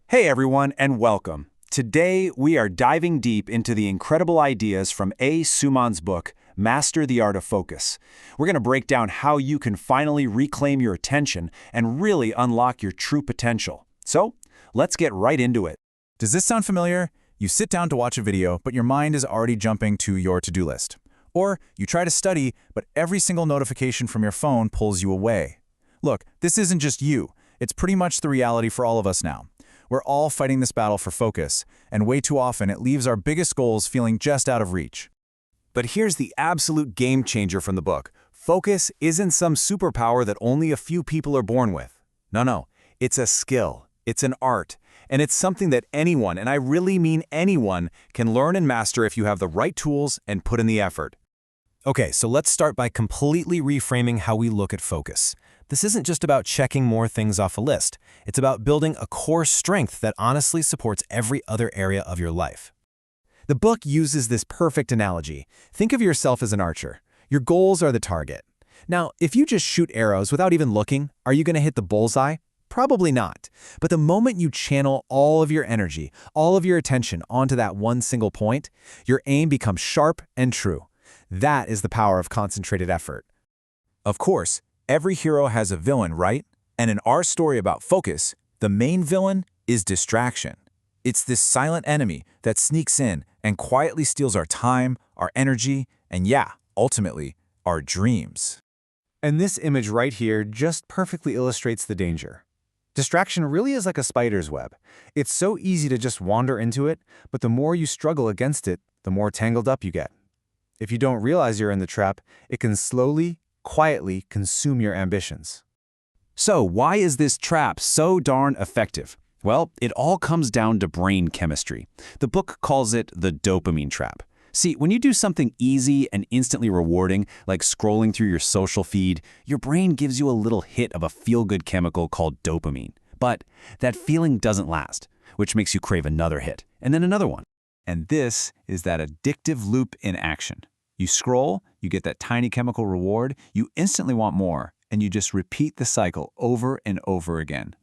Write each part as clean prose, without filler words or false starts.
Hey everyone, and welcome. Today, we are diving deep into the incredible ideas from A. Suman's book, Master the Art of Focus. We're going to break down how you can finally reclaim your attention and really unlock your true potential. So, let's get right into it. Does this sound familiar? You sit down to watch a video, but your mind is already jumping to your to-do list. Or you try to study, but every single notification from your phone pulls you away. Look, this isn't just you. It's pretty much the reality for all of us now. We're all fighting this battle for focus, and way too often it leaves our biggest goals feeling just out of reach. But here's the absolute game changer from the book. Focus isn't some superpower that only a few people are born with. No, it's a skill, it's an art, and it's something that anyone, and I really mean anyone, can learn and master if you have the right tools and put in the effort. Okay, so let's start by completely reframing how we look at focus. This isn't just about checking more things off a list. It's about building a core strength that honestly supports every other area of your life. The book uses this perfect analogy. Think of yourself as an archer. Your goals are the target. Now, if you just shoot arrows without even looking, are you going to hit the bullseye? Probably not. But the moment you channel all of your energy, all of your attention onto that one single point, your aim becomes sharp and true. That is the power of concentrated effort. Of course, every hero has a villain, right? And in our story about focus, the main villain is distraction. It's this silent enemy that sneaks in and quietly steals our time, our energy, and yeah, ultimately, our dreams. And this image right here just perfectly illustrates the danger. Distraction really is like a spider's web. It's so easy to just wander into it, but the more you struggle against it, the more tangled up you get. If you don't realize you're in the trap, it can slowly, quietly consume your ambitions. So why is this trap so darn effective? Well, it all comes down to brain chemistry. The book calls it the dopamine trap. See, when you do something easy and instantly rewarding, like scrolling through your social feed, your brain gives you a little hit of a feel-good chemical called dopamine. But that feeling doesn't last, which makes you crave another hit, and then another one. And this is that addictive loop in action. You scroll, you get that tiny chemical reward, you instantly want more, and you just repeat the cycle over and over again.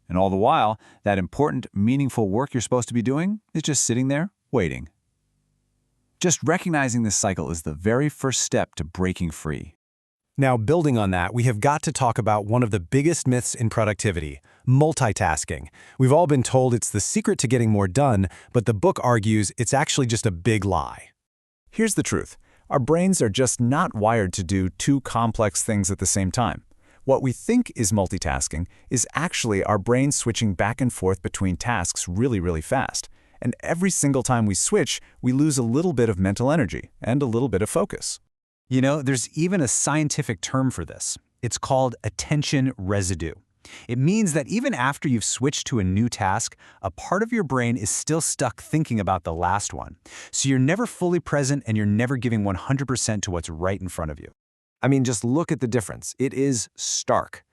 And all the while, that important, meaningful work you're supposed to be doing is just sitting there, waiting. Just recognizing this cycle is the very first step to breaking free. Now, building on that, we have got to talk about one of the biggest myths in productivity, multitasking. We've all been told it's the secret to getting more done, but the book argues it's actually just a big lie. Here's the truth. Our brains are just not wired to do two complex things at the same time. What we think is multitasking is actually our brains switching back and forth between tasks really fast. And every single time we switch, we lose a little bit of mental energy and a little bit of focus. You know, there's even a scientific term for this. It's called attention residue. It means that even after you've switched to a new task, a part of your brain is still stuck thinking about the last one. So you're never fully present and you're never giving 100% to what's right in front of you. I mean, just look at the difference. It is stark.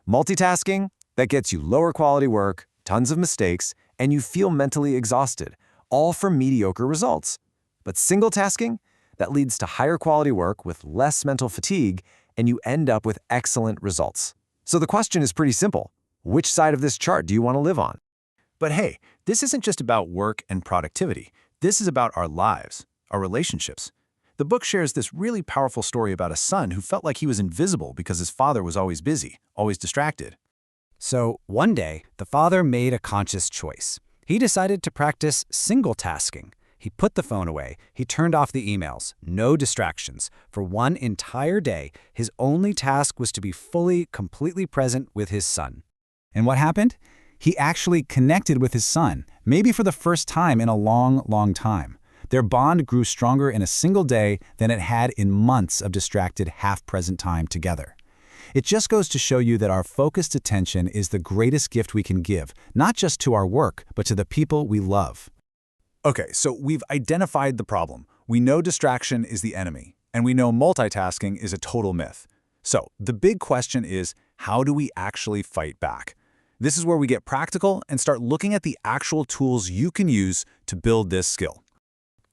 Multitasking, that gets you lower quality work, tons of mistakes, and you feel mentally exhausted, all from mediocre results. But single tasking, that leads to higher quality work with less mental fatigue, and you end up with excellent results. So the question is pretty simple. Which side of this chart do you want to live on? But hey, this isn't just about work and productivity. This is about our lives, our relationships. The book shares this really powerful story about a son who felt like he was invisible because his father was always busy, always distracted. So one day, the father made a conscious choice. He decided to practice single tasking. He put the phone away, he turned off the emails, no distractions. For one entire day, his only task was to be completely present with his son. And what happened? He actually connected with his son, maybe for the first time in a long time. Their bond grew stronger in a single day than it had in months of distracted, half-present time together. It just goes to show you that our focused attention is the greatest gift we can give, not just to our work, but to the people we love. Okay, so we've identified the problem. We know distraction is the enemy, and we know multitasking is a total myth. So the big question is, how do we actually fight back? This is where we get practical and start looking at the actual tools you can use to build this skill.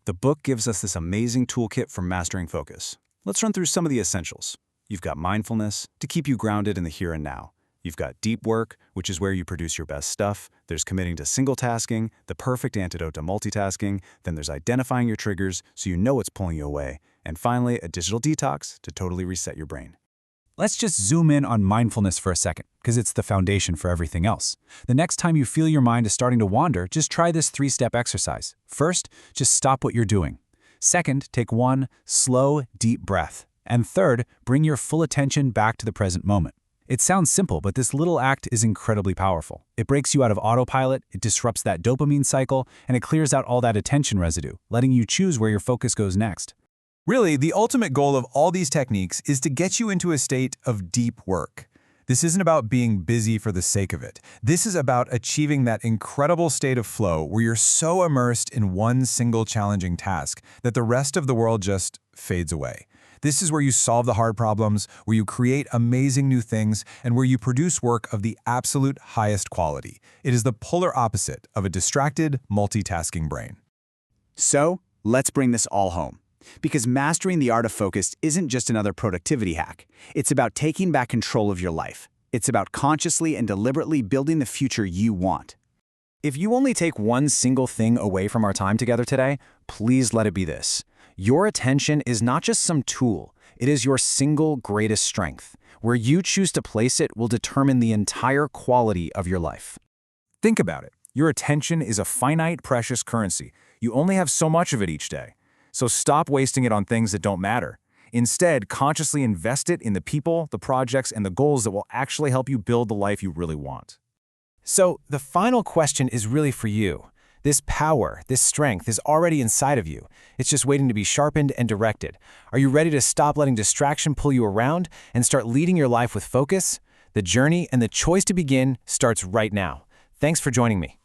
The book gives us this amazing toolkit for mastering focus. Let's run through some of the essentials. You've got mindfulness to keep you grounded in the here and now. You've got deep work, which is where you produce your best stuff. There's committing to single tasking, the perfect antidote to multitasking. Then there's identifying your triggers so you know what's pulling you away. And finally, a digital detox to totally reset your brain. Let's just zoom in on mindfulness for a second, because it's the foundation for everything else. The next time you feel your mind is starting to wander, just try this 3-step exercise. First, just stop what you're doing. Second, take one slow, deep breath. And third, bring your full attention back to the present moment. It sounds simple, but this little act is incredibly powerful. It breaks you out of autopilot, it disrupts that dopamine cycle, and it clears out all that attention residue, letting you choose where your focus goes next. Really, the ultimate goal of all these techniques is to get you into a state of deep work. This isn't about being busy for the sake of it. This is about achieving that incredible state of flow where you're so immersed in one single challenging task that the rest of the world just fades away. This is where you solve the hard problems, where you create amazing new things, and where you produce work of the absolute highest quality. It is the polar opposite of a distracted, multitasking brain. So, let's bring this all home. Because mastering the art of focus isn't just another productivity hack. It's about taking back control of your life. It's about consciously and deliberately building the future you want. If you only take one single thing away from our time together today, please let it be this. Your attention is not just some tool. It is your single greatest strength. Where you choose to place it will determine the entire quality of your life. Think about it. Your attention is a finite, precious currency. You only have so much of it each day. So stop wasting it on things that don't matter. Instead, consciously invest it in the people, the projects, and the goals that will actually help you build the life you really want. So, the final question is really for you. This power, this strength is already inside of you. It's just waiting to be sharpened and directed. Are you ready to stop letting distraction pull you around and start leading your life with focus? The journey and the choice to begin starts right now. Thanks for joining me.